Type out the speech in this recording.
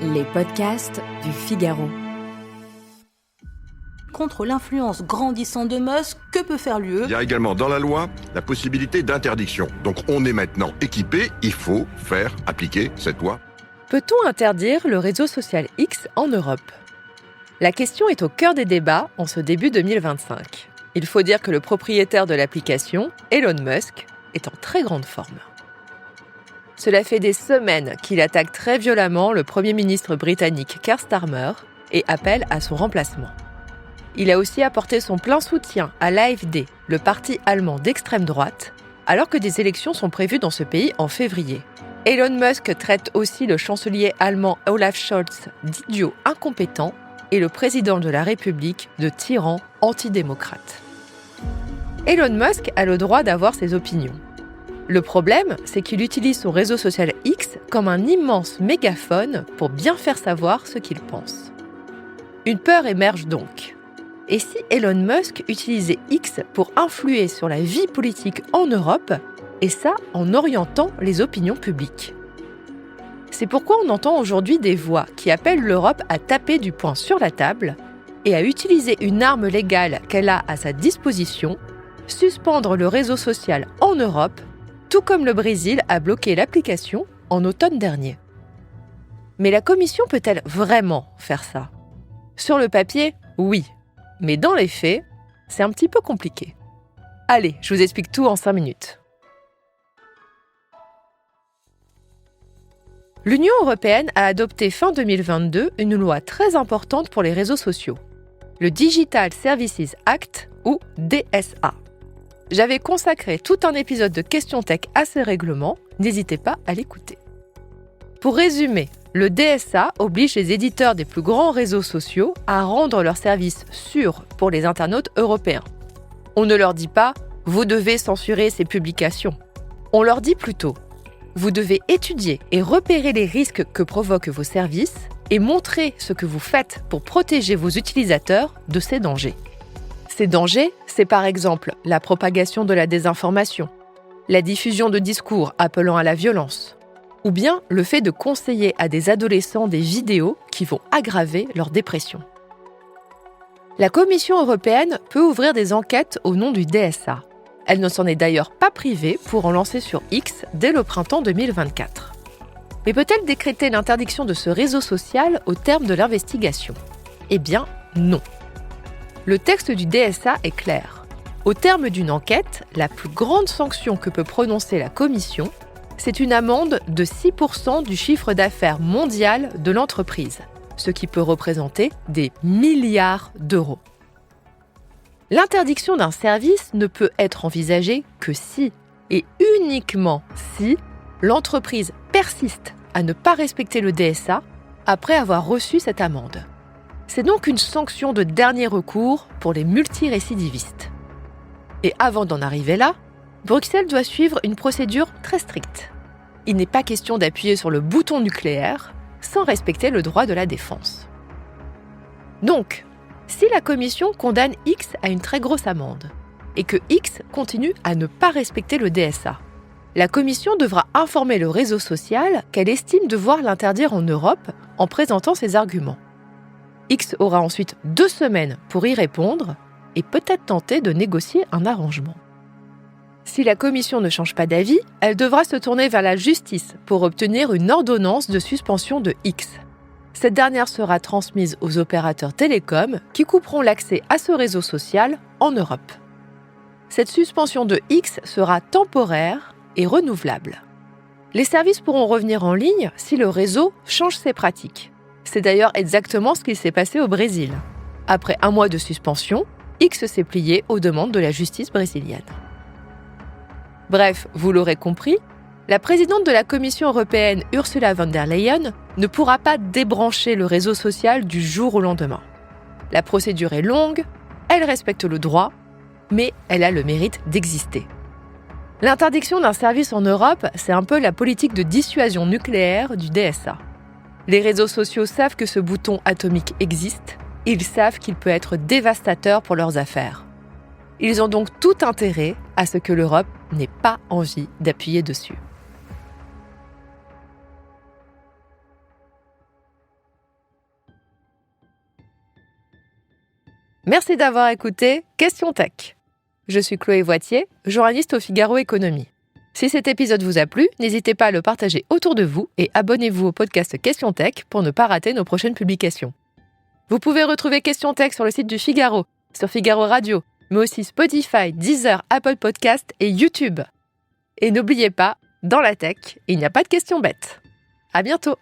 Les podcasts du Figaro. Contre l'influence grandissante de Musk, que peut faire l'UE ? Il y a également dans la loi la possibilité d'interdiction. Donc on est maintenant équipé, il faut faire appliquer cette loi. Peut-on interdire le réseau social X en Europe ? La question est au cœur des débats en ce début 2025. Il faut dire que le propriétaire de l'application, Elon Musk, est en très grande forme. Cela fait des semaines qu'il attaque très violemment le Premier ministre britannique Keir Starmer et appelle à son remplacement. Il a aussi apporté son plein soutien à l'AfD, le parti allemand d'extrême droite, alors que des élections sont prévues dans ce pays en février. Elon Musk traite aussi le chancelier allemand Olaf Scholz d'idiot incompétent et le président de la République de tyran antidémocrate. Elon Musk a le droit d'avoir ses opinions. Le problème, c'est qu'il utilise son réseau social X comme un immense mégaphone pour bien faire savoir ce qu'il pense. Une peur émerge donc. Et si Elon Musk utilisait X pour influer sur la vie politique en Europe, et ça en orientant les opinions publiques ? C'est pourquoi on entend aujourd'hui des voix qui appellent l'Europe à taper du poing sur la table et à utiliser une arme légale qu'elle a à sa disposition, suspendre le réseau social en Europe, tout comme le Brésil a bloqué l'application en automne dernier. Mais la Commission peut-elle vraiment faire ça ? Sur le papier, oui. Mais dans les faits, c'est un petit peu compliqué. Allez, je vous explique tout en 5 minutes. L'Union européenne a adopté fin 2022 une loi très importante pour les réseaux sociaux, le Digital Services Act ou DSA. J'avais consacré tout un épisode de Question Tech à ces règlements, n'hésitez pas à l'écouter. Pour résumer, le DSA oblige les éditeurs des plus grands réseaux sociaux à rendre leurs services sûrs pour les internautes européens. On ne leur dit pas « vous devez censurer ces publications ». On leur dit plutôt « vous devez étudier et repérer les risques que provoquent vos services et montrer ce que vous faites pour protéger vos utilisateurs de ces dangers ». Ces dangers, c'est par exemple la propagation de la désinformation, la diffusion de discours appelant à la violence, ou bien le fait de conseiller à des adolescents des vidéos qui vont aggraver leur dépression. La Commission européenne peut ouvrir des enquêtes au nom du DSA. Elle ne s'en est d'ailleurs pas privée pour en lancer sur X dès le printemps 2024. Mais peut-elle décréter l'interdiction de ce réseau social au terme de l'investigation ? Eh bien, non. Le texte du DSA est clair. Au terme d'une enquête, la plus grande sanction que peut prononcer la Commission, c'est une amende de 6% du chiffre d'affaires mondial de l'entreprise, ce qui peut représenter des milliards d'euros. L'interdiction d'un service ne peut être envisagée que si, et uniquement si, l'entreprise persiste à ne pas respecter le DSA après avoir reçu cette amende. C'est donc une sanction de dernier recours pour les multirécidivistes. Et avant d'en arriver là, Bruxelles doit suivre une procédure très stricte. Il n'est pas question d'appuyer sur le bouton nucléaire sans respecter le droit de la défense. Donc, si la Commission condamne X à une très grosse amende et que X continue à ne pas respecter le DSA, la Commission devra informer le réseau social qu'elle estime devoir l'interdire en Europe en présentant ses arguments. X aura ensuite 2 semaines pour y répondre et peut-être tenter de négocier un arrangement. Si la Commission ne change pas d'avis, elle devra se tourner vers la justice pour obtenir une ordonnance de suspension de X. Cette dernière sera transmise aux opérateurs télécoms qui couperont l'accès à ce réseau social en Europe. Cette suspension de X sera temporaire et renouvelable. Les services pourront revenir en ligne si le réseau change ses pratiques. C'est d'ailleurs exactement ce qui s'est passé au Brésil. Après 1 mois de suspension, X s'est plié aux demandes de la justice brésilienne. Bref, vous l'aurez compris, la présidente de la Commission européenne, Ursula von der Leyen, ne pourra pas débrancher le réseau social du jour au lendemain. La procédure est longue, elle respecte le droit, mais elle a le mérite d'exister. L'interdiction d'un service en Europe, c'est un peu la politique de dissuasion nucléaire du DSA. Les réseaux sociaux savent que ce bouton atomique existe, et ils savent qu'il peut être dévastateur pour leurs affaires. Ils ont donc tout intérêt à ce que l'Europe n'ait pas envie d'appuyer dessus. Merci d'avoir écouté Question Tech. Je suis Chloé Voitier, journaliste au Figaro Économie. Si cet épisode vous a plu, n'hésitez pas à le partager autour de vous et abonnez-vous au podcast Question Tech pour ne pas rater nos prochaines publications. Vous pouvez retrouver Question Tech sur le site du Figaro, sur Figaro Radio, mais aussi Spotify, Deezer, Apple Podcasts et YouTube. Et n'oubliez pas, dans la tech, il n'y a pas de questions bêtes. À bientôt!